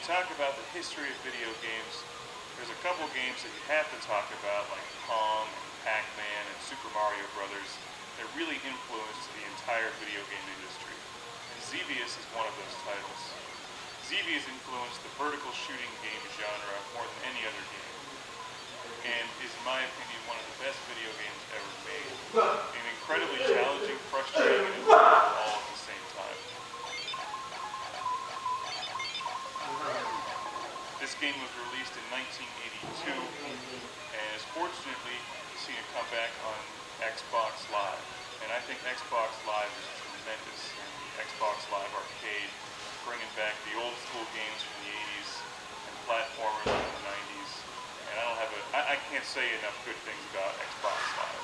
talk about the history of video games, there's a couple games that you have to talk about, like Pong, and Pac-Man, and Super Mario Brothers, that really influenced the entire video game industry. And Xevious is one of those titles. Xevious influenced the vertical shooting game genre more than any other game, and is, in my opinion, one of the best video games ever made. An incredibly challenging, frustrating, and enjoyable all at the same time. This game was released in 1982 and has fortunately seen a comeback on Xbox Live. And I think Xbox Live is tremendous. And the Xbox Live Arcade, bringing back the old school games from the 80s and platformers from the 90s. And I can't say enough good things about Xbox Live.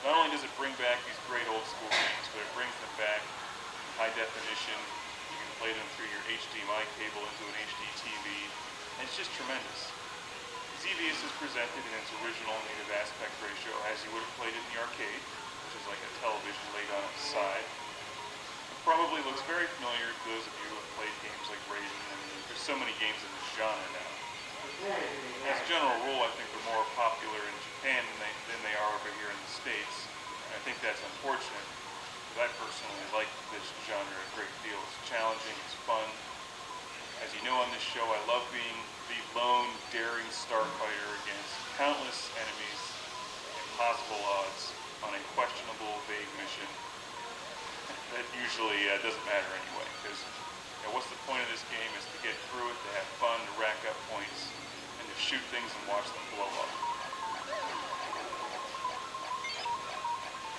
Not only does it bring back these great old school games, but it brings them back in high definition. You can play them through your HDMI cable into an HD TV, and it's just tremendous. Xevious is presented in its original native aspect ratio as you would have played it in the arcade, which is like a television laid on its side. It probably looks very familiar to those of you who have played games like Raiden. I mean, there's so many games in this genre now. As a general rule, I think they're more popular in Japan than they are over here in the States. And I think that's unfortunate, because I personally like this genre a great deal. It's challenging, it's fun. As you know on this show, I love being the lone, daring starfighter against countless enemies and possible odds on a questionable, vague mission that usually doesn't matter anyway, because what's the point of this game is to get through it, to have fun, to rack up points, and to shoot things and watch them blow up.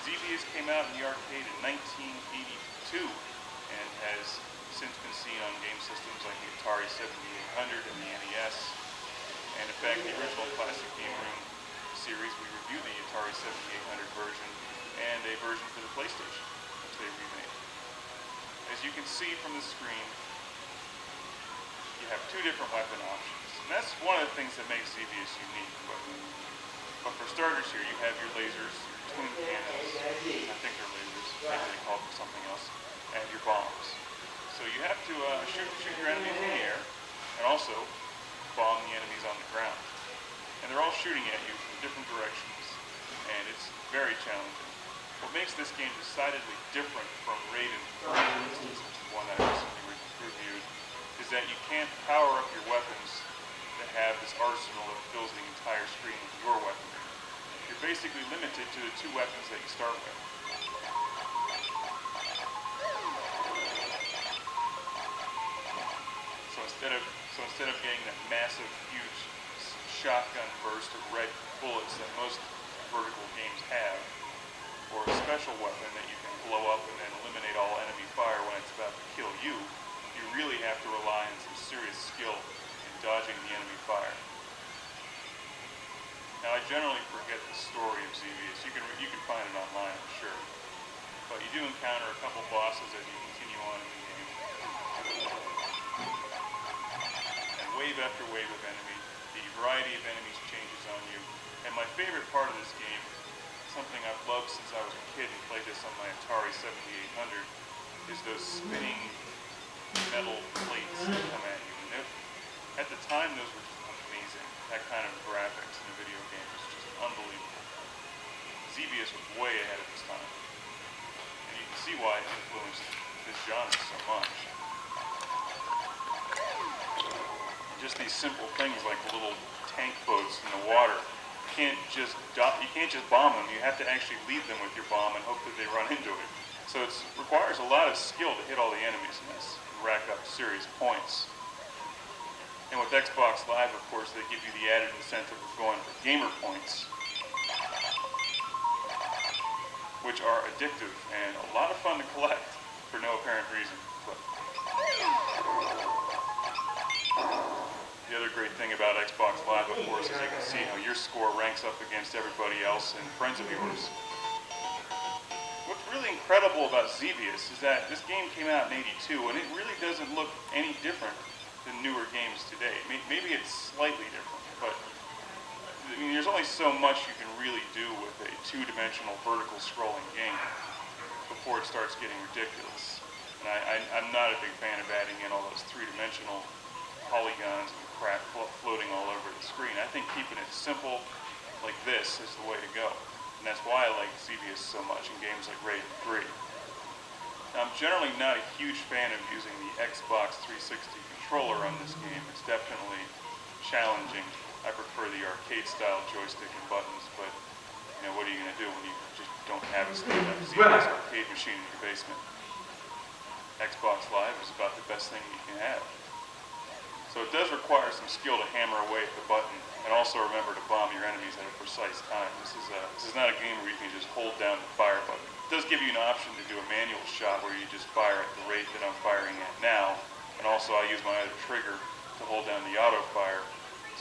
Xevious came out in the arcade in 1982 and has since been seen on game systems like the Atari 7800 and the NES. And in fact, the original Classic Game Room series, we reviewed the Atari 7800 version and a version for the PlayStation, which they remade. As you can see from the screen, you have two different weapon options. And that's one of the things that makes Xevious unique. But for starters here, you have your lasers, your twin cannons, I think they're lasers, maybe they call them something else, and your bombs. So you have to shoot your enemies in the air, and also bomb the enemies on the ground. And they're all shooting at you from different directions, and it's very challenging. What makes this game decidedly different from Raiden 3, for instance, which is one that I recently reviewed, is that you can't power up your weapons to have this arsenal that fills the entire screen with your weaponry. You're basically limited to the two weapons that you start with. So instead of getting that massive, huge shotgun burst of red bullets that most vertical games have, or a special weapon that you can blow up and then eliminate all enemy fire when it's about to kill you, you really have to rely on some serious skill in dodging the enemy fire. Now, I generally forget the story of Xevious. You can find it online, I'm sure. But you do encounter a couple bosses as you continue on in the game. And wave after wave of enemy. The variety of enemies changes on you. And my favorite part of this game, something I've loved since I was a kid and played this on my Atari 7800, is those spinning metal plates that come at you. And at the time, those were just amazing. That kind of graphics in a video game was just unbelievable. Xevious was way ahead of its time. And you can see why it influenced this genre so much. And just these simple things like the little tank boats in the water. You can't just bomb them. You have to actually lead them with your bomb and hope that they run into it. So it requires a lot of skill to hit all the enemies in this and rack up serious points. And with Xbox Live, of course, they give you the added incentive of going for gamer points, which are addictive and a lot of fun to collect for no apparent reason. But the other great thing about Xbox Live, of course, is you can see how your score ranks up against everybody else and friends of yours. What's really incredible about Xevious is that this game came out in '82, and it really doesn't look any different than newer games today. Maybe it's slightly different, but I mean, there's only so much you can really do with a two-dimensional vertical scrolling game before it starts getting ridiculous. And I'm not a big fan of adding in all those three-dimensional polygons and crap floating all over the screen. I think keeping it simple like this is the way to go. And that's why I like Xevious so much in games like Raiden 3. Now, I'm generally not a huge fan of using the Xbox 360 controller on this game. It's definitely challenging. I prefer the arcade-style joystick and buttons, but you know, what are you going to do when you just don't have a stand-up Xevious arcade machine in your basement? Xbox Live is about the best thing you can have. So it does require some skill to hammer away at the button, and also remember to bomb your enemies at a precise time. This is not a game where you can just hold down the fire button. It does give you an option to do a manual shot where you just fire at the rate that I'm firing at now, and also I use my other trigger to hold down the auto fire.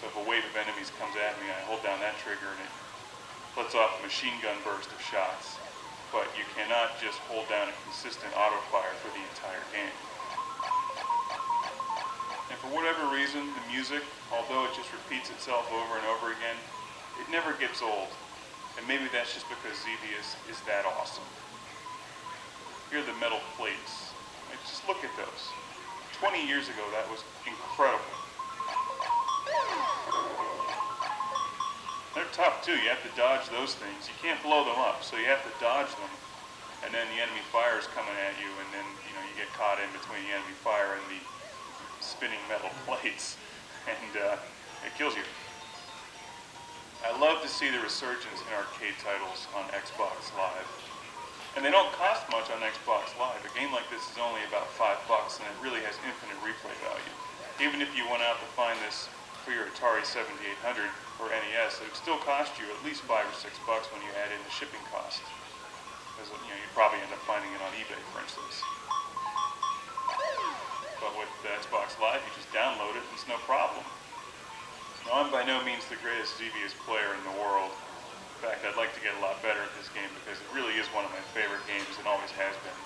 So if a wave of enemies comes at me, I hold down that trigger and it lets off a machine gun burst of shots. But you cannot just hold down a consistent auto fire for the entire game. And for whatever reason, the music, although it just repeats itself over and over again, it never gets old. And maybe that's just because Xevious is that awesome. Here are the metal plates. Like, just look at those. 20 years ago, that was incredible. They're tough too. You have to dodge those things. You can't blow them up, so you have to dodge them. And then the enemy fire is coming at you, and then you get caught in between the enemy fire and the spinning metal plates, and it kills you. I love to see the resurgence in arcade titles on Xbox Live. And they don't cost much on Xbox Live. A game like this is only about $5, and it really has infinite replay value. Even if you went out to find this for your Atari 7800 or NES, it would still cost you at least $5 or $6 when you add in the shipping cost. Because you'd probably end up finding it on eBay, for instance. But with the Xbox Live, you just download it, and it's no problem. Now, I'm by no means the greatest Xevious player in the world. In fact, I'd like to get a lot better at this game because it really is one of my favorite games and always has been.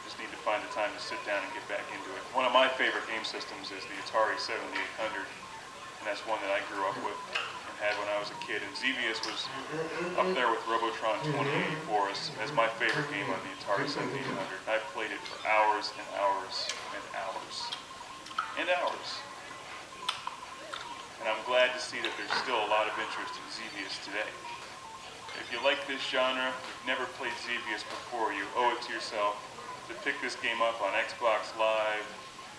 Just need to find the time to sit down and get back into it. One of my favorite game systems is the Atari 7800, and that's one that I grew up with and had when I was a kid. And Xevious was up there with Robotron 2084 as my favorite game on the Atari 7800. I played it for hours and hours and hours and hours. And I'm glad to see that there's still a lot of interest in Xevious today. If you like this genre, you've never played Xevious before, you owe it to yourself to pick this game up on Xbox Live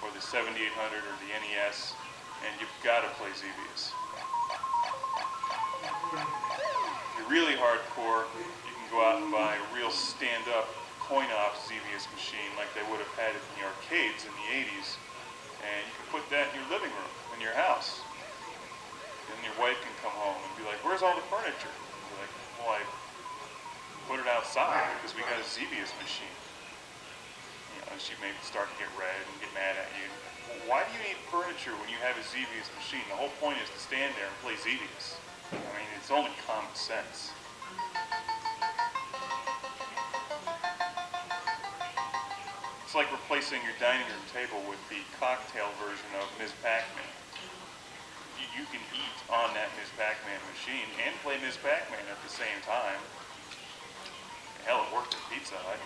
or the 7800 or the NES, and you've got to play Xevious. If you're really hardcore, you can go out and buy a real stand-up coin-op Xevious machine like they would have had it in the arcades in the 80s, and you can put that in your living room, in your house. And your wife can come home and be like, "Where's all the furniture?" And you're like, "Well, I put it outside because we got a Xevious machine." And she may start to get red and get mad at you. Well, why do you need furniture when you have a Xevious machine? The whole point is to stand there and play Xevious. I mean, it's only common sense. It's like replacing your dining room table with the cocktail version of Ms. Pac-Man. You can eat on that Ms. Pac-Man machine and play Ms. Pac-Man at the same time. Hell, it worked at Pizza Hut.